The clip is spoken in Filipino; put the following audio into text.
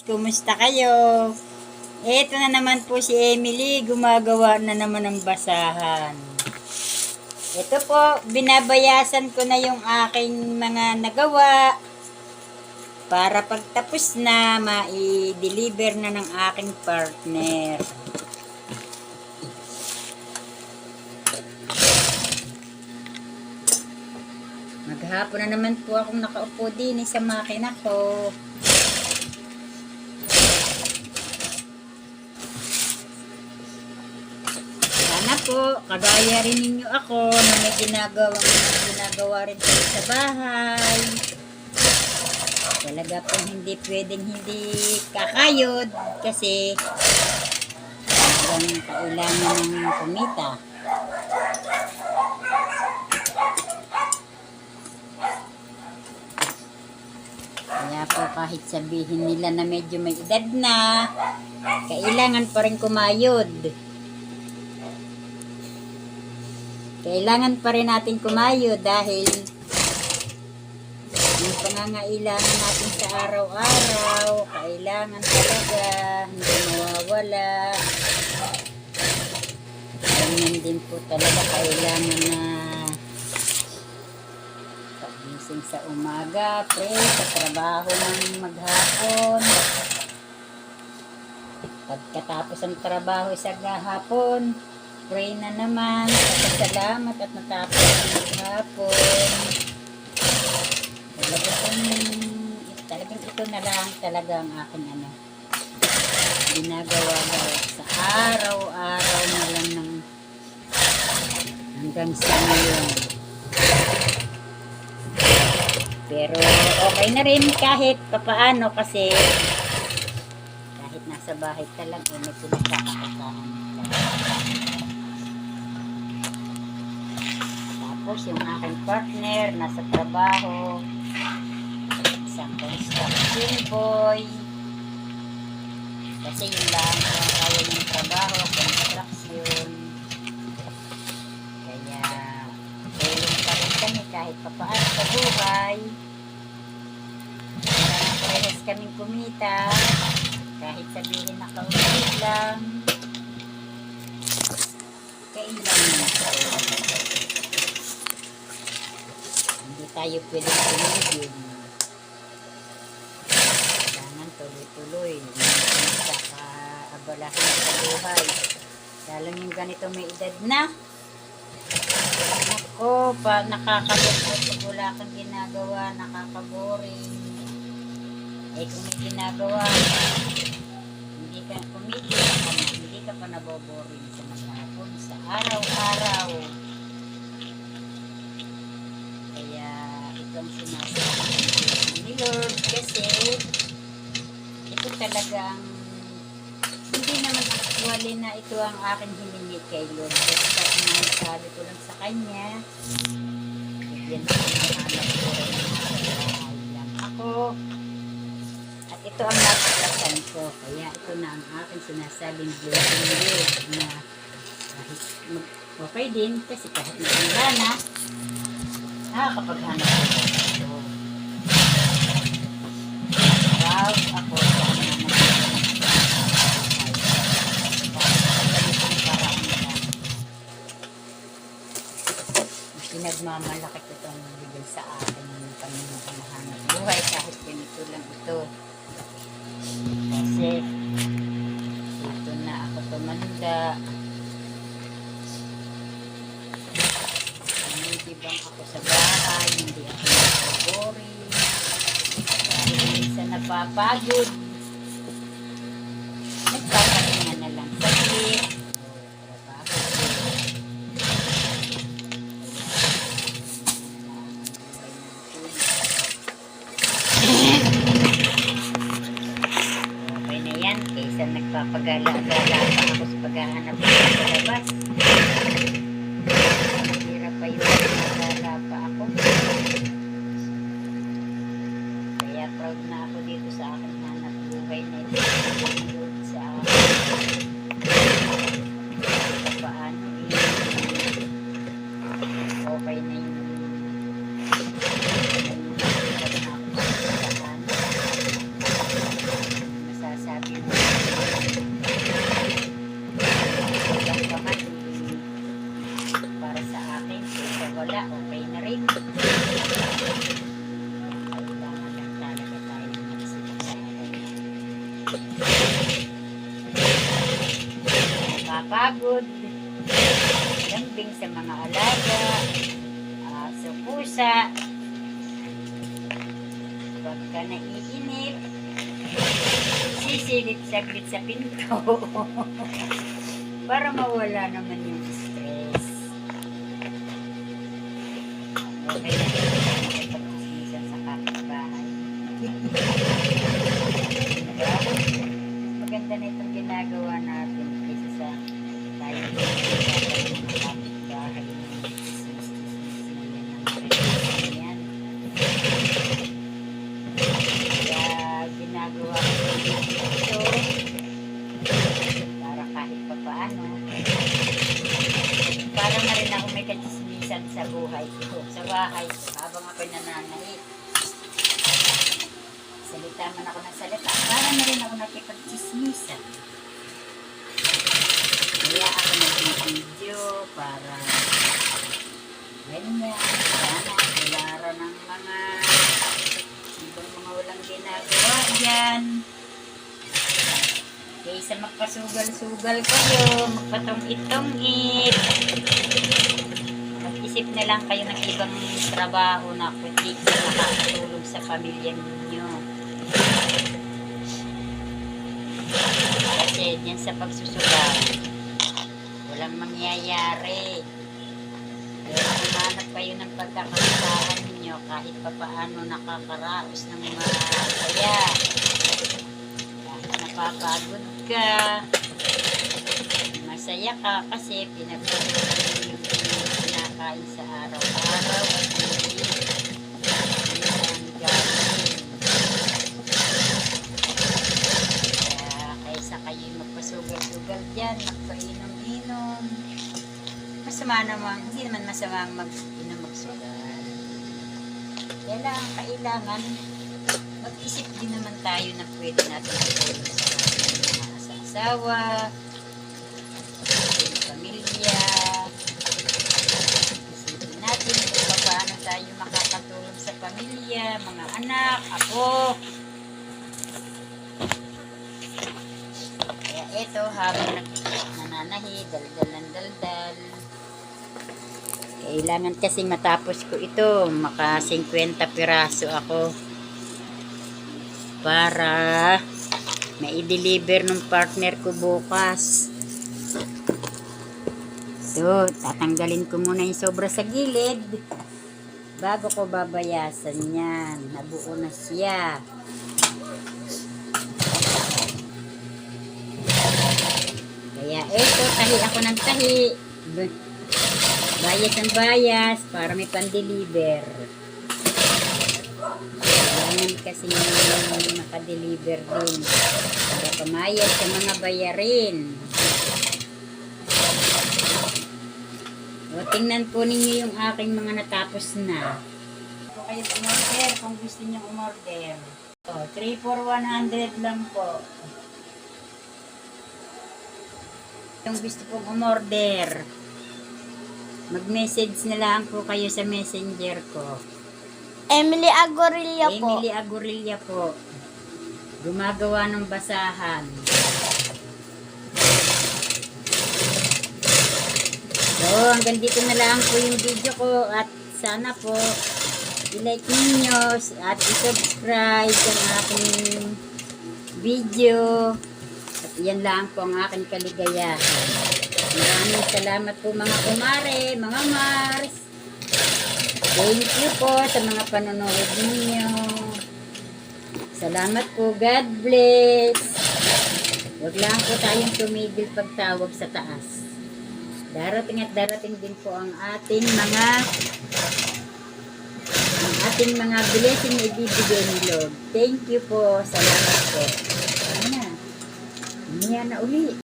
Kumusta kayo? Ito na naman po si Emily, gumagawa na naman ng basahan. Ito po, binabayasan ko na yung aking mga nagawa para pagtapos na, mai-deliver na ng aking partner. Maghapon na naman po akong nakaupo din sa makina ko. Sana po, kagaya rin ninyo ako na may ginagawa rin kayo sa bahay. Talaga po hindi pwedeng hindi kakayod kasi talagang kailangan ng kumita. Kaya po kahit sabihin nila na medyo may edad na, kailangan pa rin kumayod. Kailangan pa rin natin kumayod dahil yung pangangailangan natin sa araw-araw, kailangan talaga, hindi mawawala. Ganyan din po talaga kailangan na pagising sa umaga, sa trabaho ng maghapon. Pagkatapos ang trabaho sa hapon, pray na naman, salamat at natapos ang maghapon. Talagang ito na lang talaga ang aking ginagawa sa araw-araw na lang ng hanggang sa ngayon. Pero okay na rin kahit papaano kasi kahit nasa bahay ka lang may pinagkakatakaan. Tapos yung aking partner nasa trabaho, isang construction boy, kasi yun lang ang kaya ng trabaho, construction. Kaya tulong pa rin kami kahit papaano sa buhay. Kaya parehas kaming kumita kahit sabihin na kaunti lang, kailangan na hindi tayo pwedeng tumigil. Kailangan tuloy-tuloy, nakakaabalahin sa buhay. Lalo yung ganito may edad na. Ako, nakakalungkot pag wala kang ginagawa, nakakaboring. Kung may ginagawa ka, hindi ka kumikita ka na, hindi ka pa naboboring sa maghapon, sa araw-araw. Kaya ito ang sinasabi ni Lord kasi ito talagang hindi naman actually na ito ang aking hiningi kay Lord. Basta sabi ko lang sa Kanya, bigyan ko ng hanap ko rin lang ako. At ito ang napaglasan ko. Kaya ito na ang aking sinasabing blessing Lord na kahit okay din kasi kahit maganda na, nakakapaghanap ko ito. Proud ako sa pinagmamalaki ko itong bigay sa akin ng Panginoon na hanap buhay kahit ganito lang ito. Kasi dito na ako tumanda. Nanitibang ako sa bahay, hindi ako naboboring. Dahil minsan napapagod. Nagpapahinga na lang saglit. Okay na yan, kaysa nagpapagala-gala pa ako sa paghahanap ko sa labas. Mahirap pa yung nagpapagala pa ako. Kaya proud na ako dito sa aking hanap buhay na ito. Sa paano okay na yung Nakakapagod. Lambing sa mga alaga. Aso, pusa. Pagka naiinip, sisilip saglit sa pinto. Para mawala naman yung stress. Okay na rin ang pagkismisan sa kapitbahay. Maganda na itong ginagawa natin kaysa sa tayo mga kapitbahay. Yan. Kaya ginagawa ko ito para kahit pa paano para na rin ako may kachismisan sa buhay ko, sa bahay habang ako'y nananahit. Salita man ako ng salita, para na rin ako nakipagchismisan. Kaya ako nag-video para ganyan, sana ilara ng mga ibang mga walang ginagawa dyan. Kaysa magpasugal-sugal kayo, magpatong-itong-it. Mag-isip na lang kayo ng ibang trabaho na kundi nakakatulong sa pamilya ninyo. Kasi yan sa pagsusugal, walang mangyayari. Pero humanap kayo ng pagkakakitaan ninyo kahit pa paano nakakaraos ng mga kaya. Kahit napapagod ka, masaya ka kasi pinagpapagod yung pinakain sa araw-araw at hindi ang gawin. Kaya kaysa kayo magpasugal-sugal dyan, magpainom-inom, masama naman, hindi naman masama mag-inom magsugal. Kailangan mag-isip din naman tayo na pwede natin itulong sa mga asawa, sa pamilya. Isipin natin kung paano tayo makakatulong sa pamilya, mga anak, ako. Kaya ito, habang nananahi, daldal ng daldal. Kailangan kasi matapos ko ito, maka 50 piraso ako para mai-deliver ng partner ko bukas. So, tatanggalin ko muna yung sobra sa gilid bago ko babayasan yan. Nabuo na siya. Kaya eto, tahi ako ng tahi. Bayas ang bayas para may pan-deliver. Kailangan kasi makadeliver din para pamayas sa mga bayarin. O, tingnan po ninyo yung aking mga natapos na. Kung kayo umorder, kung gusto nyo umorder. O, 3 for 100 lang po. Yung gusto pong umorder, mag-message na lang po kayo sa messenger ko. Emily Agorilla po. Emily Agorilla po. Gumagawa ng basahan. So, hanggang dito na lang po yung video ko at sana po i-like ninyo at i-subscribe ang aking video. At yan lang po ang aking kaligayahan. Maraming salamat po mga kumare, mga Mars. Thank you po sa mga panonood ninyo. Salamat po. God bless. Huwag lang po tayong tumigil pagtawag sa taas. Darating at darating din po ang ating mga blessing na ibibigay ni Lord. Thank you po. Salamat po. Ano na? Niya na uli.